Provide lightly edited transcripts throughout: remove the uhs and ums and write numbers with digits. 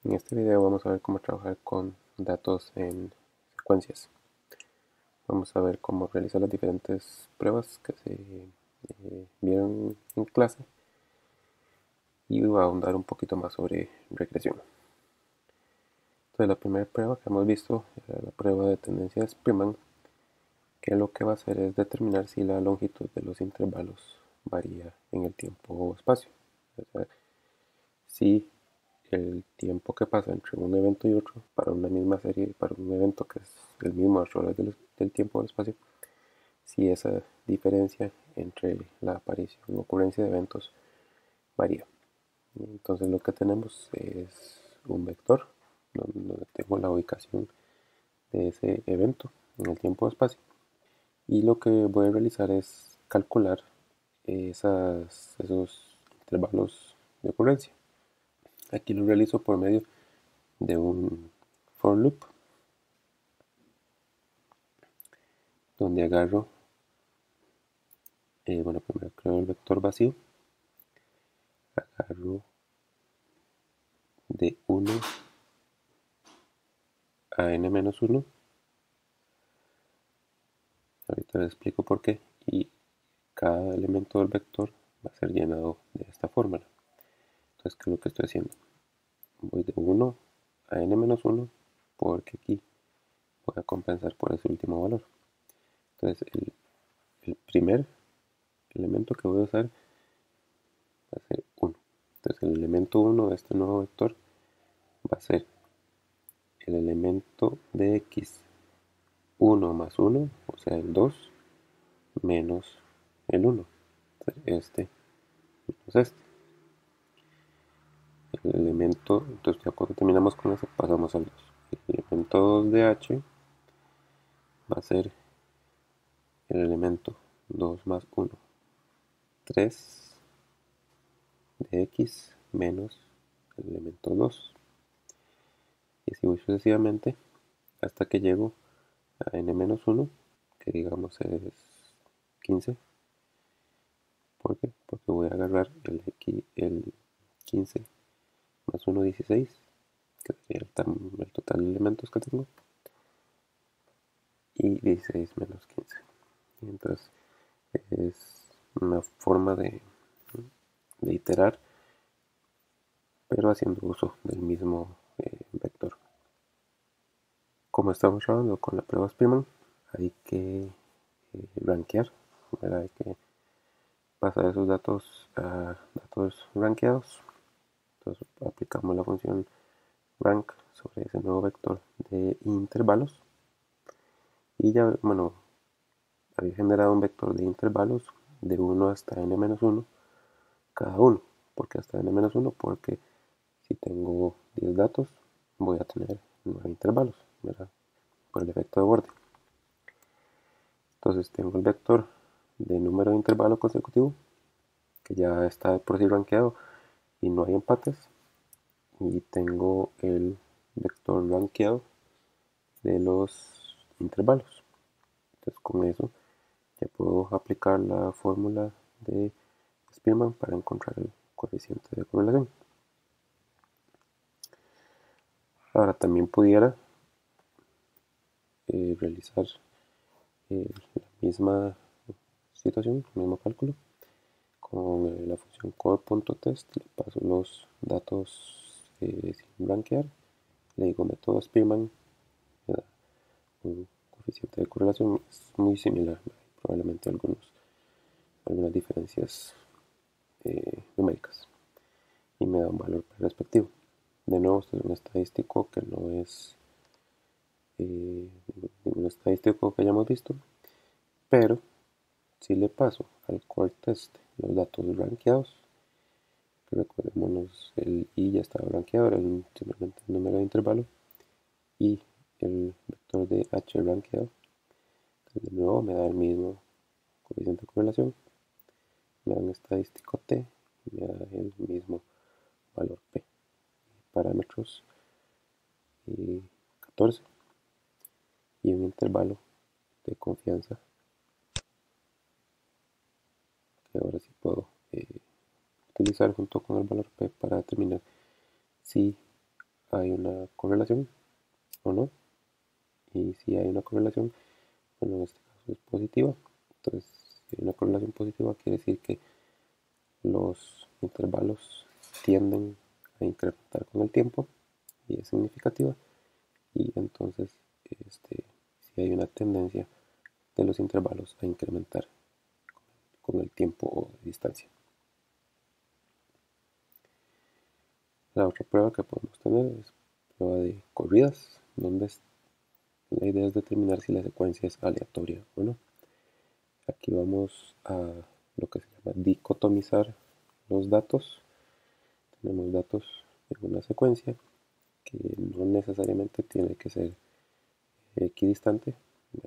En este video vamos a ver cómo trabajar con datos en secuencias. Vamos a ver cómo realizar las diferentes pruebas que se vieron en clase y voy a ahondar un poquito más sobre regresión. Entonces la primera prueba que hemos visto era la prueba de tendencia de Spearman, que lo que va a hacer es determinar si la longitud de los intervalos varía en el tiempo o espacio. O sea, si el tiempo que pasa entre un evento y otro para una misma serie, para un evento que es el mismo a través del tiempo o el espacio, si esa diferencia entre la aparición o ocurrencia de eventos varía. Entonces lo que tenemos es un vector donde tengo la ubicación de ese evento en el tiempo o espacio, y lo que voy a realizar es calcular esos intervalos de ocurrencia. Aquí lo realizo por medio de un for loop, donde agarro, primero creo el vector vacío, agarro de 1 a n-1, ahorita les explico por qué, y cada elemento del vector va a ser llenado de esta fórmula. Entonces, ¿qué es lo que estoy haciendo? Voy de 1 a n-1 porque aquí voy a compensar por ese último valor. Entonces, el primer elemento que voy a usar va a ser 1. Entonces, el elemento 1 de este nuevo vector va a ser el elemento de x 1 más 1, o sea, el 2, menos el 1. Este menos este. El elemento, entonces ya cuando terminamos con eso pasamos al 2. El elemento 2 de h va a ser el elemento 2 más 1, 3 de x menos el elemento 2. Y así voy sucesivamente hasta que llego a n-1, que digamos es 15. ¿Por qué? Porque voy a agarrar el 15 más 1, 16, que sería el total de elementos que tengo, y 16 menos 15. Y entonces es una forma de iterar, pero haciendo uso del mismo vector. Como estamos trabajando con la prueba Spearman, hay que rankear, hay que pasar esos datos a datos rankeados. Entonces aplicamos la función rank sobre ese nuevo vector de intervalos, y ya, había generado un vector de intervalos de 1 hasta n-1 cada uno. ¿Por qué hasta n-1? Porque si tengo 10 datos voy a tener 9 intervalos, ¿verdad? Por el efecto de borde. Entonces tengo el vector de número de intervalo consecutivo, que ya está por sí rankeado y no hay empates, y tengo el vector rankeado de los intervalos. Entonces con eso ya puedo aplicar la fórmula de Spearman para encontrar el coeficiente de correlación. Ahora también pudiera realizar la misma situación, el mismo cálculo, con la función core.test. Le paso los datos sin blanquear, le digo método Spearman, me da un coeficiente de correlación. Es muy similar, probablemente algunas diferencias numéricas, y me da un valor respectivo. De nuevo, este es un estadístico que no es ningún estadístico que hayamos visto, pero si le paso al core test los datos rankeados, que recordémonos, el i ya estaba rankeado, era simplemente el número de intervalo, y el vector de h rankeado, entonces de nuevo me da el mismo coeficiente de correlación, me da un estadístico t, y me da el mismo valor p. Parámetros 14 y un intervalo de confianza que ahora sí puedo utilizar junto con el valor p para determinar si hay una correlación o no. Y si hay una correlación, bueno, en este caso es positiva. Entonces, si hay una correlación positiva, quiere decir que los intervalos tienden a incrementar con el tiempo y es significativa. Y entonces, si hay una tendencia de los intervalos a incrementar con el tiempo o de distancia. La otra prueba que podemos tener es prueba de corridas, donde la idea es determinar si la secuencia es aleatoria o no. Aquí vamos a lo que se llama dicotomizar los datos. Tenemos datos en una secuencia que no necesariamente tiene que ser equidistante.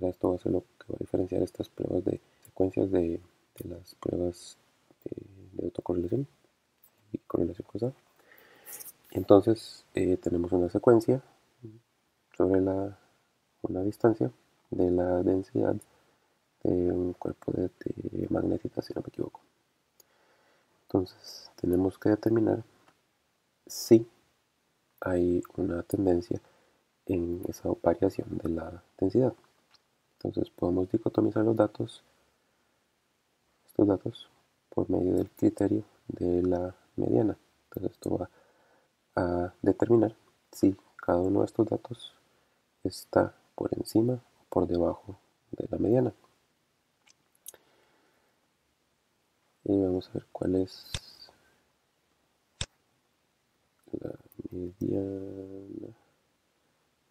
Esto va a ser lo que va a diferenciar estas pruebas de secuencias de las pruebas de autocorrelación y correlación cruzada. Entonces tenemos una secuencia sobre una distancia de la densidad de un cuerpo de magnética, si no me equivoco. Entonces tenemos que determinar si hay una tendencia en esa variación de la densidad. Entonces podemos dicotomizar estos datos, por medio del criterio de la mediana. Entonces esto va a determinar si cada uno de estos datos está por encima o por debajo de la mediana. Y vamos a ver cuál es la mediana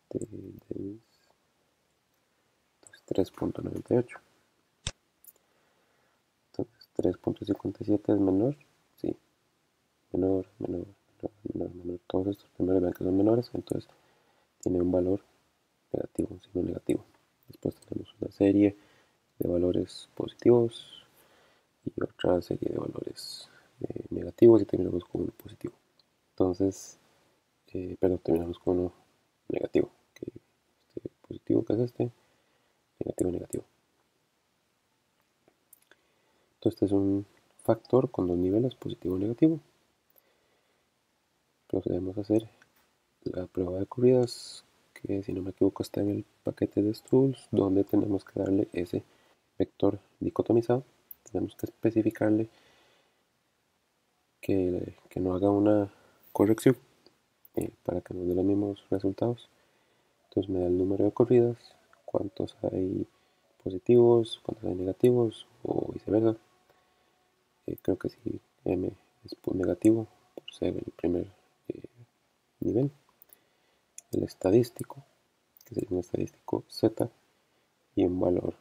de 3.98. Entonces 3.57 es menor, sí, menor, menor, menor, menor, menor. Todos estos primeros vean que son menores, entonces tiene un valor negativo, un signo negativo. Después tenemos una serie de valores positivos y otra serie de valores negativos y terminamos con uno positivo. Entonces, perdón, terminamos con uno negativo, que este positivo que es este, negativo, negativo. Entonces este es un factor con dos niveles, positivo y negativo. Procedemos a hacer la prueba de corridas, que si no me equivoco está en el paquete de Stools, donde tenemos que darle ese vector dicotomizado. Tenemos que especificarle que no haga una corrección para que nos dé los mismos resultados. Entonces me da el número de corridas, cuántos hay positivos, cuántos hay negativos o viceversa. Creo que si m es negativo por ser el primer nivel. El estadístico, que sería un estadístico z, y un valor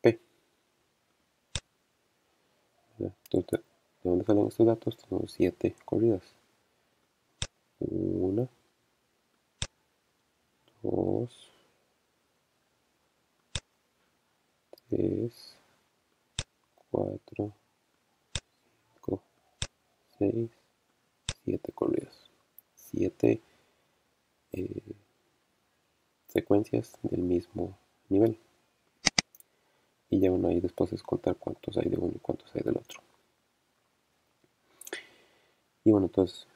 p. Entonces, ¿de dónde salen estos datos? Tenemos 7 corridas. 1, 2, 3, 4, 5, 6, 7 corridas. 7 secuencias del mismo nivel. Y ya uno ahí después es contar cuántos hay de uno y cuántos hay del otro. Y bueno, entonces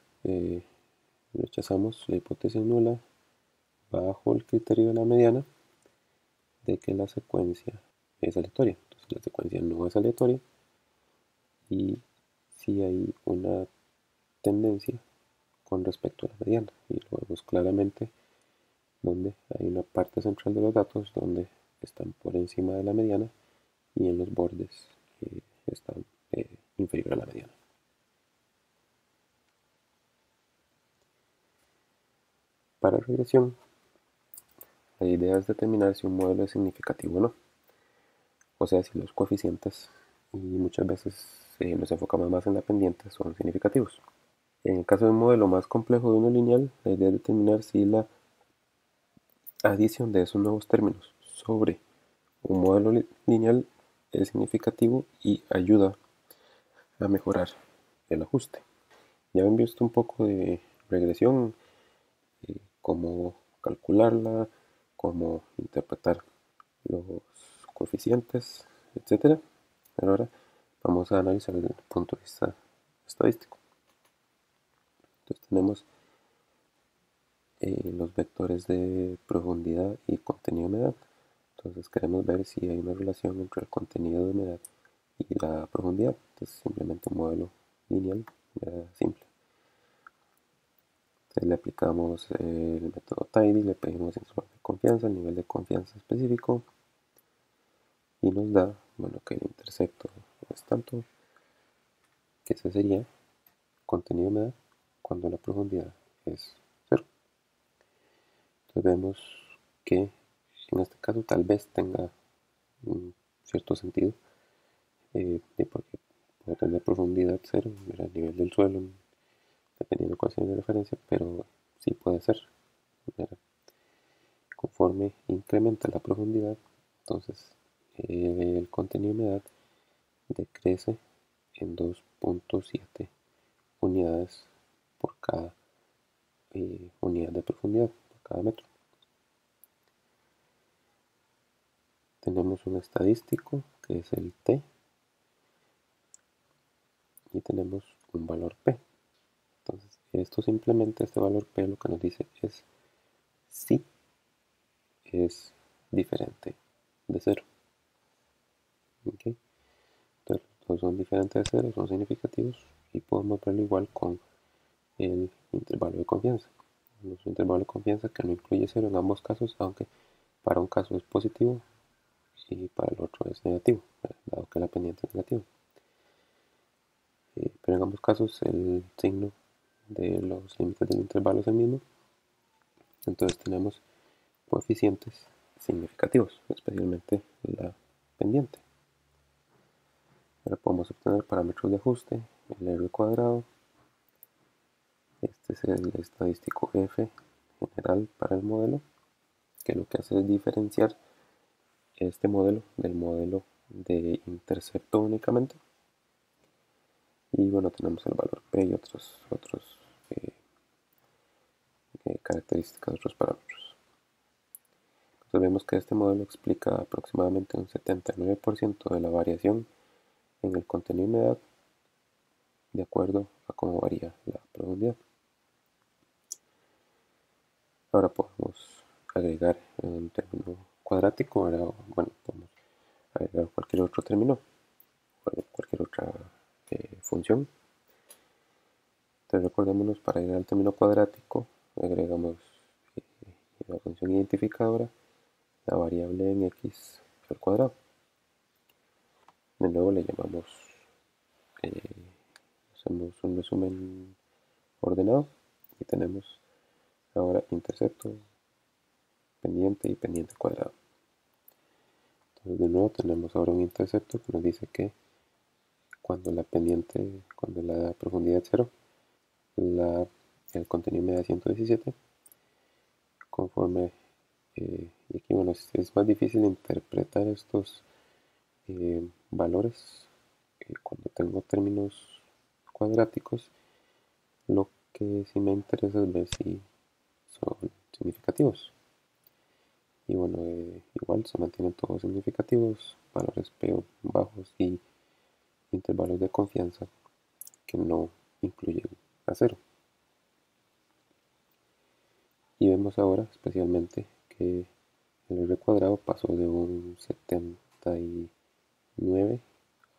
rechazamos la hipótesis nula bajo el criterio de la mediana de que la secuencia es aleatoria. Entonces la secuencia no es aleatoria y sí hay una tendencia con respecto a la mediana. Y lo vemos claramente donde hay una parte central de los datos donde están por encima de la mediana y en los bordes están inferior a la mediana. Para regresión, la idea es determinar si un modelo es significativo o no, o sea, si los coeficientes, y muchas veces nos enfocamos más en la pendiente, son significativos. En el caso de un modelo más complejo de uno lineal, la idea es determinar si la adición de esos nuevos términos sobre un modelo lineal es significativo y ayuda a mejorar el ajuste. Ya han visto un poco de regresión, cómo calcularla, cómo interpretar los coeficientes, etc. Pero ahora vamos a analizar desde el punto de vista estadístico. Entonces tenemos los vectores de profundidad y contenido de humedad. Entonces queremos ver si hay una relación entre el contenido de humedad y la profundidad. Entonces simplemente un modelo lineal simple. Entonces le aplicamos el método tidy, le pedimos intervalo de confianza, el nivel de confianza específico y nos da, bueno, que el intercepto es tanto, que ese sería contenido de humedad cuando la profundidad es cero. Entonces vemos que en este caso tal vez tenga un cierto sentido, porque puede tener profundidad cero, el nivel del suelo, dependiendo de cuál sea de referencia, pero sí puede ser. Conforme incrementa la profundidad, entonces el contenido de humedad decrece en 2.7 unidades por cada unidad de profundidad, por cada metro. Tenemos un estadístico que es el T y tenemos un valor P. Entonces esto simplemente, este valor P lo que nos dice es si es diferente de cero. ¿Okay? Entonces los dos son diferentes de cero, son significativos y podemos verlo igual con el intervalo de confianza. Un intervalo de confianza que no incluye cero en ambos casos, aunque para un caso es positivo y para el otro es negativo, dado que la pendiente es negativa. Pero en ambos casos el signo de los límites del intervalo es el mismo. Entonces tenemos coeficientes significativos, especialmente la pendiente. Ahora podemos obtener parámetros de ajuste, el R cuadrado. Este es el estadístico F general para el modelo, que lo que hace es diferenciar este modelo del modelo de intercepto únicamente. Y bueno, tenemos el valor P y otros características, otros parámetros. Entonces vemos que este modelo explica aproximadamente un 79% de la variación en el contenido de humedad de acuerdo a cómo varía la profundidad. Ahora podemos agregar un término cuadrático, bueno, podemos agregar cualquier otro término, cualquier otra función. Entonces recordémonos, para agregar el término cuadrático agregamos la función identificadora, la variable en x al cuadrado. De nuevo le llamamos, hacemos un resumen ordenado y tenemos ahora intercepto, pendiente y pendiente cuadrado. Entonces de nuevo tenemos ahora un intercepto que nos dice que cuando la profundidad es cero, el contenido me da 117. Conforme, y aquí bueno, es más difícil interpretar estos valores cuando tengo términos cuadráticos. Lo que sí me interesa es ver si son significativos. Y bueno, igual se mantienen todos significativos, valores P bajos y intervalos de confianza que no incluyen a cero. Y vemos ahora especialmente que el R cuadrado pasó de un 79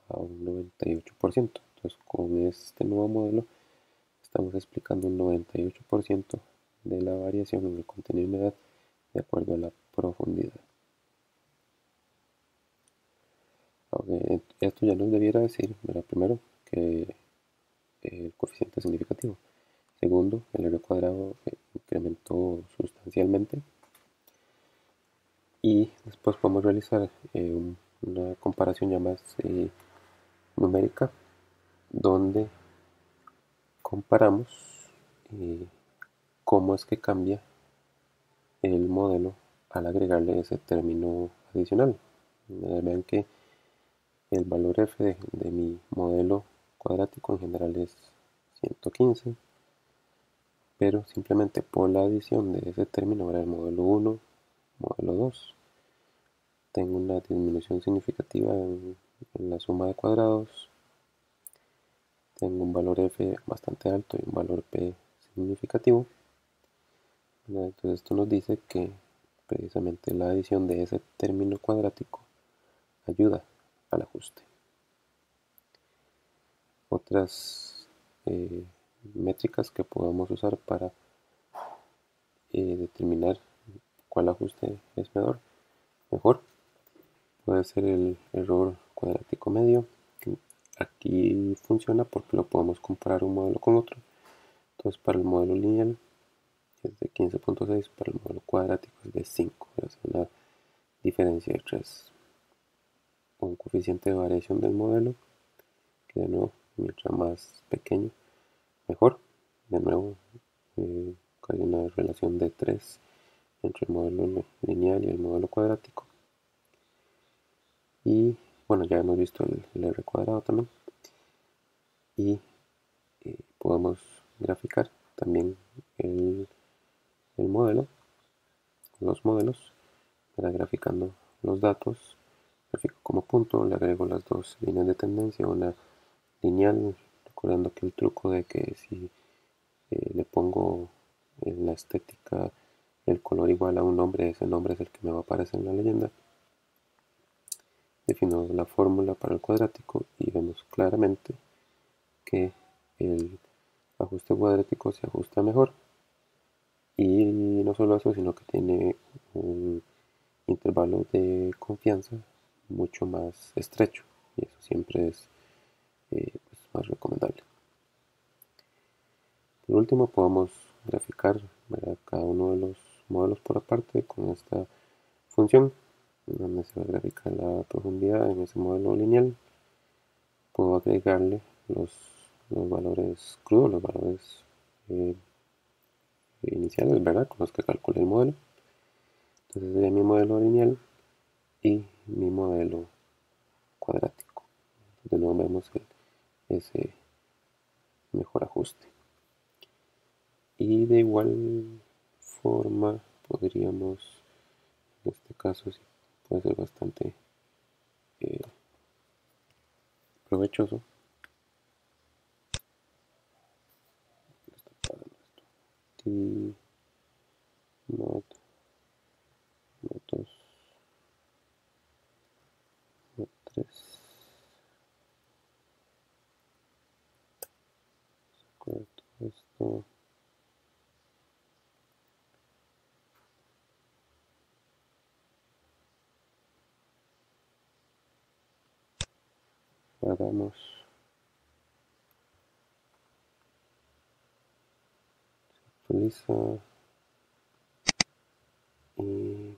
a un 98%. Entonces con este nuevo modelo estamos explicando un 98% de la variación en el contenido de humedad de acuerdo a la profundidad. Aunque esto ya nos debiera decir, primero, que el coeficiente es significativo. Segundo, el R cuadrado incrementó sustancialmente. Y después podemos realizar una comparación ya más numérica, donde comparamos cómo es que cambia el modelo al agregarle ese término adicional. Vean que el valor f de mi modelo cuadrático en general es 115, pero simplemente por la adición de ese término, ahora el modelo 1, modelo 2, tengo una disminución significativa en la suma de cuadrados, tengo un valor f bastante alto y un valor p significativo, Entonces esto nos dice que precisamente la adición de ese término cuadrático ayuda al ajuste. Otras métricas que podamos usar para determinar cuál ajuste es mejor puede ser el error cuadrático medio. Aquí funciona porque lo podemos comparar un modelo con otro. Entonces para el modelo lineal es de 15.6, para el modelo cuadrático es de 5, es una diferencia de 3. Un coeficiente de variación del modelo, que de nuevo, mientras más pequeño, mejor. De nuevo, hay una relación de 3 entre el modelo lineal y el modelo cuadrático. Y bueno, ya hemos visto el r cuadrado también. Y podemos graficar también el modelo, los modelos, para graficando los datos. Grafico como punto, le agrego las dos líneas de tendencia, una lineal, recordando que el truco de que si le pongo en la estética el color igual a un nombre, ese nombre es el que me va a aparecer en la leyenda. Definimos la fórmula para el cuadrático y vemos claramente que el ajuste cuadrático se ajusta mejor, y no solo eso, sino que tiene un intervalo de confianza mucho más estrecho, y eso siempre es pues, más recomendable. Por último, podemos graficar, ¿verdad?, cada uno de los modelos por aparte con esta función, donde se va a graficar la profundidad en ese modelo lineal. Puedo agregarle los valores crudos, los valores eh, iniciales, ¿verdad?, con los que calculé el modelo. Entonces sería mi modelo lineal y mi modelo cuadrático. De nuevo vemos ese mejor ajuste. Y de igual forma podríamos, en este caso sí puede ser bastante eh, provechoso. T mod 2 mod 3 corto esto. Guardamos, actualiza y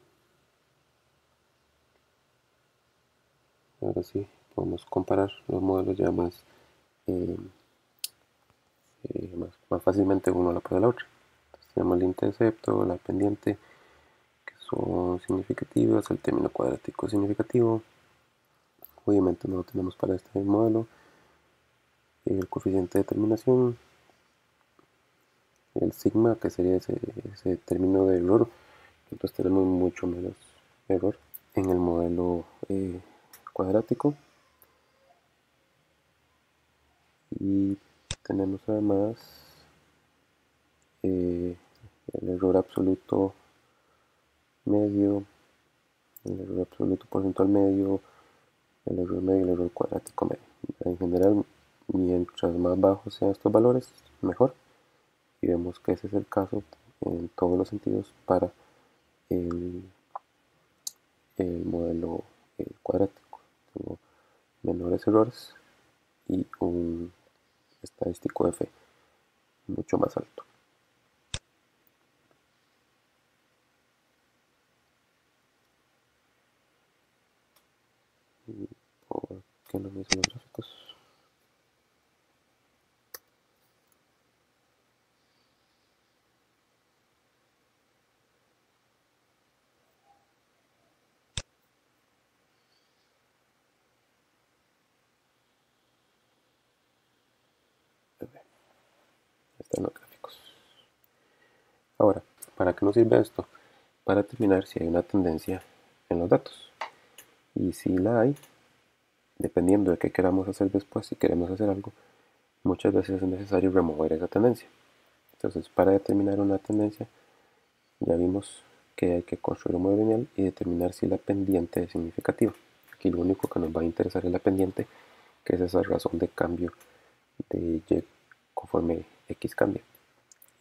ahora sí podemos comparar los modelos ya eh, más fácilmente uno a la par de la otra. Entonces tenemos el intercepto, la pendiente, que son significativas, el término cuadrático significativo. Obviamente no lo tenemos para este modelo. El coeficiente de terminación, el sigma, que sería ese término de error. Entonces tenemos mucho menos error en el modelo cuadrático. Y tenemos además el error absoluto medio, el error absoluto porcentual medio, el error medio y el error cuadrático medio. En general, mientras más bajos sean estos valores, mejor. Y vemos que ese es el caso en todos los sentidos para el, el modelo cuadrático. Tengo menores errores y un estadístico F mucho más alto. ¿Por qué no me dicen los gráficos? Están los gráficos. Ahora, ¿para qué nos sirve esto? Para determinar si hay una tendencia en los datos. Y si la hay, dependiendo de qué queramos hacer después, si queremos hacer algo, muchas veces es necesario remover esa tendencia. Entonces, para determinar una tendencia, ya vimos que hay que construir un modelo lineal y determinar si la pendiente es significativa. Aquí lo único que nos va a interesar es la pendiente, que es esa razón de cambio de y conforme x cambia.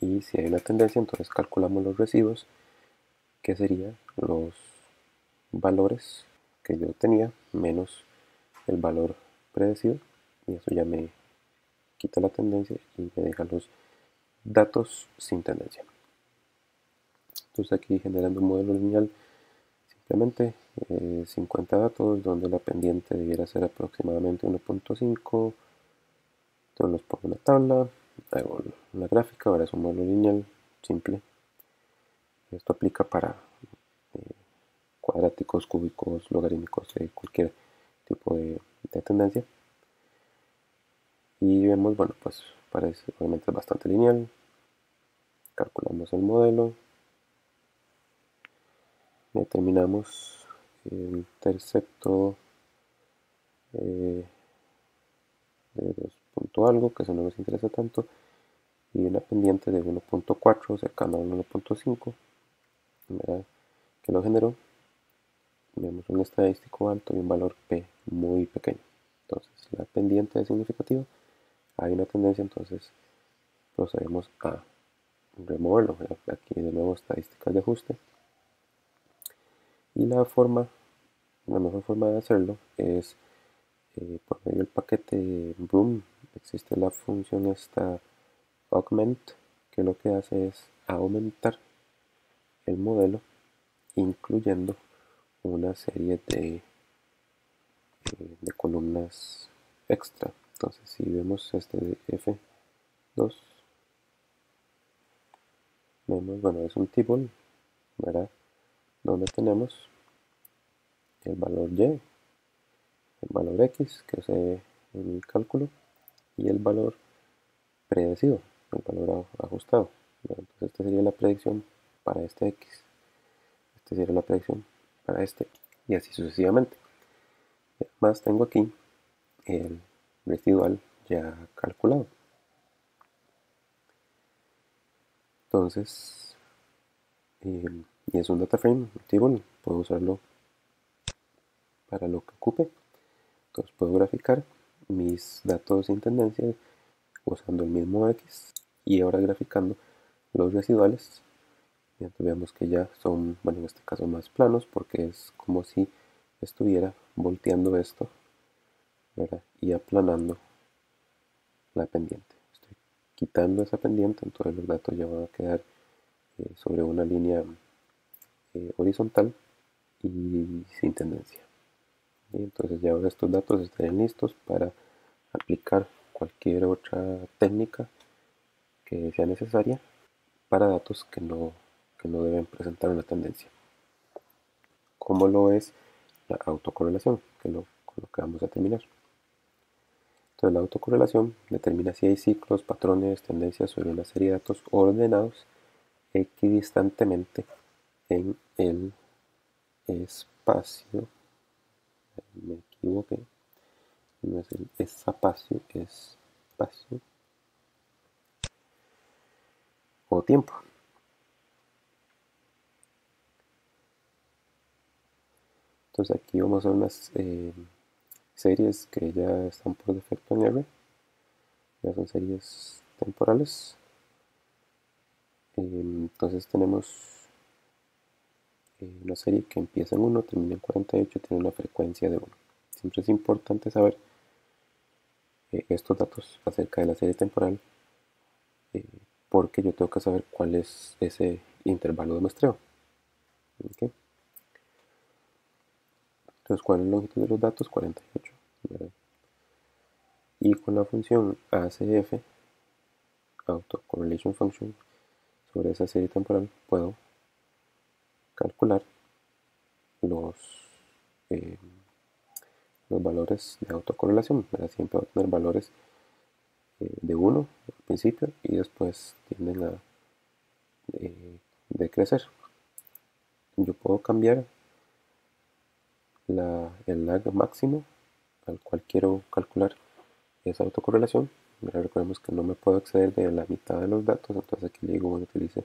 Y si hay una tendencia, entonces calculamos los residuos, que serían los valores que yo tenía menos el valor predecido, y eso ya me quita la tendencia y me deja los datos sin tendencia. Entonces aquí generando un modelo lineal, simplemente 50 datos donde la pendiente debiera ser aproximadamente 1.5. Entonces los pongo en la tabla, hago la gráfica. Ahora es un modelo lineal simple. Esto aplica para cuadráticos, cúbicos, logarítmicos, cualquier tipo de tendencia. Y vemos, bueno, pues parece, obviamente es bastante lineal. Calculamos el modelo, determinamos el intercepto de 2 punto algo, que eso no nos interesa tanto, y una pendiente de 1.4 cercano a 1.5, que lo generó. Vemos un estadístico alto y un valor P muy pequeño. Entonces la pendiente es significativa, hay una tendencia, entonces procedemos a removerlo. Aquí de nuevo estadísticas de ajuste. Y la mejor forma de hacerlo es por medio del paquete Broom. Existe la función esta augment, que lo que hace es aumentar el modelo incluyendo una serie de columnas extra. Entonces si vemos este de F2, vemos, bueno, es un table, ¿verdad? Donde tenemos el valor Y, el valor X, que es el cálculo, y el valor predecido, el valor ajustado. Entonces esta sería la predicción para este X, esta sería la predicción para este, y así sucesivamente. Además tengo aquí el residual ya calculado. Entonces, y es un data frame, table, puedo usarlo para lo que ocupe. Entonces puedo graficar mis datos sin tendencia usando el mismo X, y ahora graficando los residuales. Y entonces vemos que ya son, bueno, en este caso más planos, porque es como si estuviera volteando esto, ¿verdad? Y aplanando la pendiente. Estoy quitando esa pendiente, entonces los datos ya van a quedar sobre una línea horizontal y sin tendencia. Y entonces ya ahora estos datos estarían listos para aplicar cualquier otra técnica que sea necesaria para datos que no deben presentar una tendencia, como lo es la autocorrelación, que es con lo que vamos a terminar. Entonces la autocorrelación determina si hay ciclos, patrones, tendencias sobre una serie de datos ordenados equidistantemente en el espacio. Me equivoqué, no es el espacio, es espacio o tiempo. Entonces aquí vamos a unas series que ya están por defecto en R, ya son series temporales. Entonces tenemos una serie que empieza en 1, termina en 48, tiene una frecuencia de 1. Siempre es importante saber estos datos acerca de la serie temporal, porque yo tengo que saber cuál es ese intervalo de muestreo. ¿Okay? Entonces, ¿cuál es la longitud de los datos? 48. ¿Verdad? Y con la función ACF, Autocorrelation Function, sobre esa serie temporal, puedo calcular los, eh, los valores de autocorrelación. ¿Verdad? Siempre va a tener valores de 1 al principio y después tienden a decrecer. Yo puedo cambiar el lag máximo al cual quiero calcular esa autocorrelación. Recordemos que no me puedo exceder de la mitad de los datos, entonces aquí le digo, bueno, utilice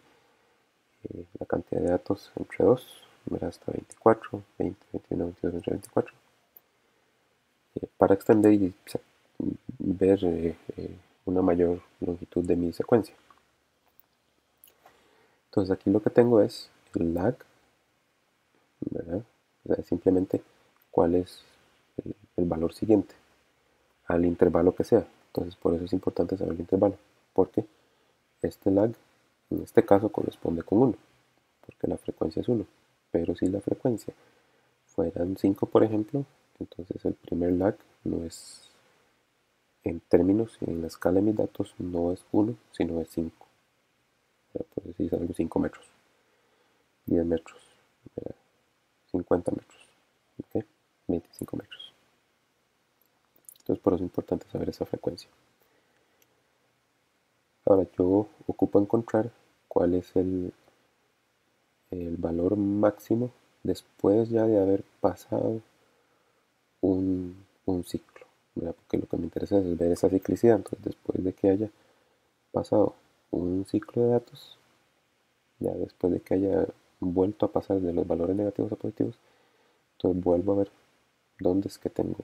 la cantidad de datos entre 2, hasta 24, 20, 21, 22, entre 24, para extender y ver una mayor longitud de mi secuencia. Entonces aquí lo que tengo es el lag, ¿verdad? O sea, simplemente cuál es el valor siguiente al intervalo que sea. Entonces por eso es importante saber el intervalo, porque este lag en este caso corresponde con 1, porque la frecuencia es 1. Pero si la frecuencia fueran 5, por ejemplo, entonces el primer lag no es, en términos, en la escala de mis datos, no es 1, sino es 5. Por decir algo, 5 metros, 10 metros, 50 metros, ¿okay? 25 metros. Entonces por eso es importante saber esa frecuencia. Ahora yo ocupo encontrar cuál es el valor máximo después ya de haber pasado un ciclo, ¿verdad? Porque lo que me interesa es ver esa ciclicidad. Entonces después de que haya pasado un ciclo de datos, ya después de que haya vuelto a pasar de los valores negativos a positivos, entonces vuelvo a ver dónde es que tengo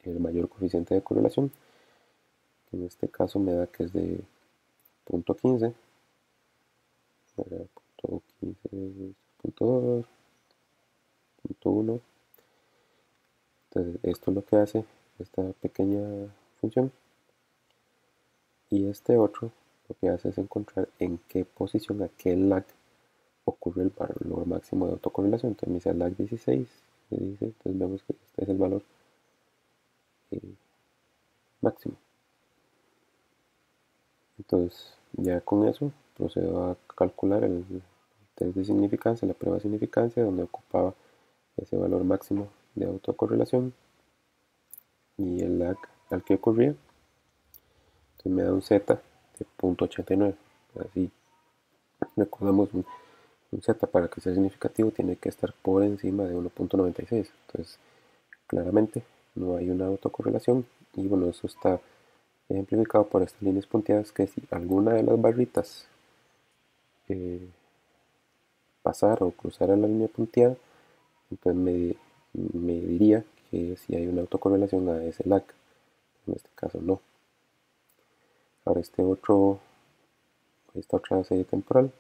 el mayor coeficiente de correlación. En este caso me da que es de 0.15, punto 15, punto 2, punto 1. Entonces esto es lo que hace esta pequeña función, y este otro lo que hace es encontrar en qué posición, a qué lag ocurre el valor máximo de autocorrelación. Entonces me dice lag 16, entonces vemos que este es el valor máximo. Entonces ya con eso procedo a calcular el test de significancia, la prueba de significancia, donde ocupaba ese valor máximo de autocorrelación y el lag al que ocurría. Entonces me da un z de 0.89. Así recordamos, un z para que sea significativo tiene que estar por encima de 1.96. Entonces claramente no hay una autocorrelación, y bueno, eso está ejemplificado por estas líneas punteadas, que si alguna de las barritas pasara o cruzara la línea punteada, entonces me diría que si hay una autocorrelación a ese lag. En este caso no. Ahora esta otra serie temporal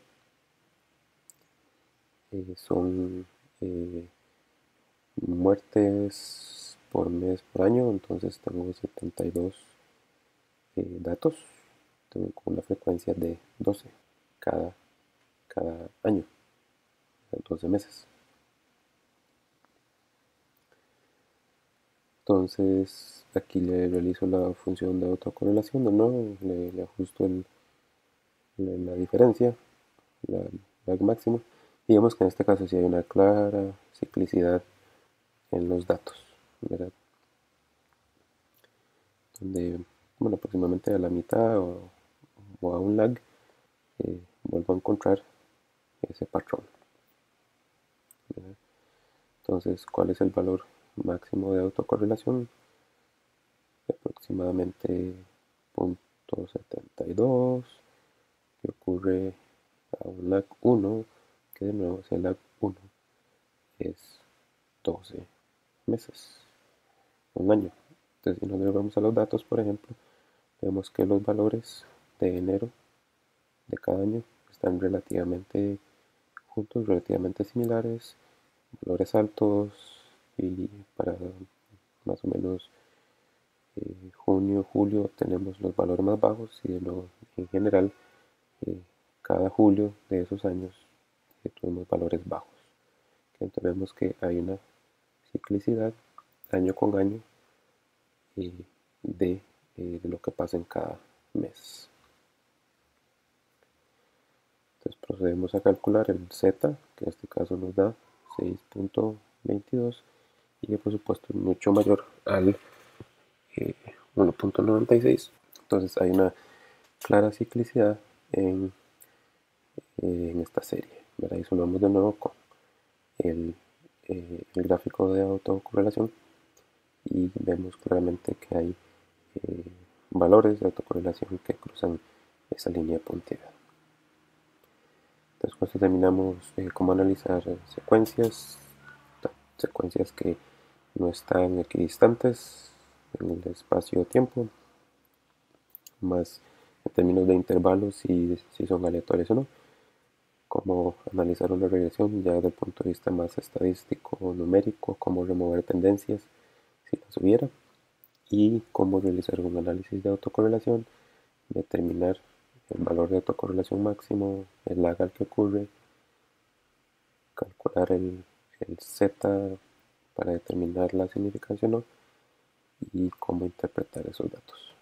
son muertes por mes por año. Entonces tengo 72 datos, tengo con una frecuencia de 12 cada año, 12 meses. Entonces aquí le realizo la función de autocorrelación de nuevo, le ajusto la diferencia, lag máximo. Digamos que en este caso sí hay una clara ciclicidad en los datos, ¿verdad? Donde, bueno, aproximadamente a la mitad o a un lag vuelvo a encontrar ese patrón, ¿verdad? Entonces, ¿cuál es el valor máximo de autocorrelación? Aproximadamente 0.72, que ocurre a un lag 1, que de nuevo ese lag 1 es 12 meses, un año. Entonces, si nos vamos a los datos, por ejemplo, vemos que los valores de enero de cada año están relativamente juntos, relativamente similares, valores altos, y para más o menos junio, julio tenemos los valores más bajos, y de nuevo, en general, cada julio de esos años tuvimos valores bajos. Entonces vemos que hay una ciclicidad año con año de lo que pasa en cada mes. Entonces procedemos a calcular el z, que en este caso nos da 6.22, y que por supuesto es mucho mayor al 1.96. Entonces hay una clara ciclicidad en esta serie, ¿verdad? Y sumamos de nuevo con el gráfico de autocorrelación, y vemos claramente que hay valores de autocorrelación que cruzan esa línea punteada. Después determinamos cómo analizar secuencias que no están equidistantes en el espacio-tiempo, más en términos de intervalos y si son aleatorios o no, cómo analizar una regresión ya desde el punto de vista más estadístico o numérico, cómo remover tendencias si las hubiera, y cómo realizar un análisis de autocorrelación, determinar el valor de autocorrelación máximo, el lag al que ocurre, calcular el z para determinar la significancia o no, y cómo interpretar esos datos.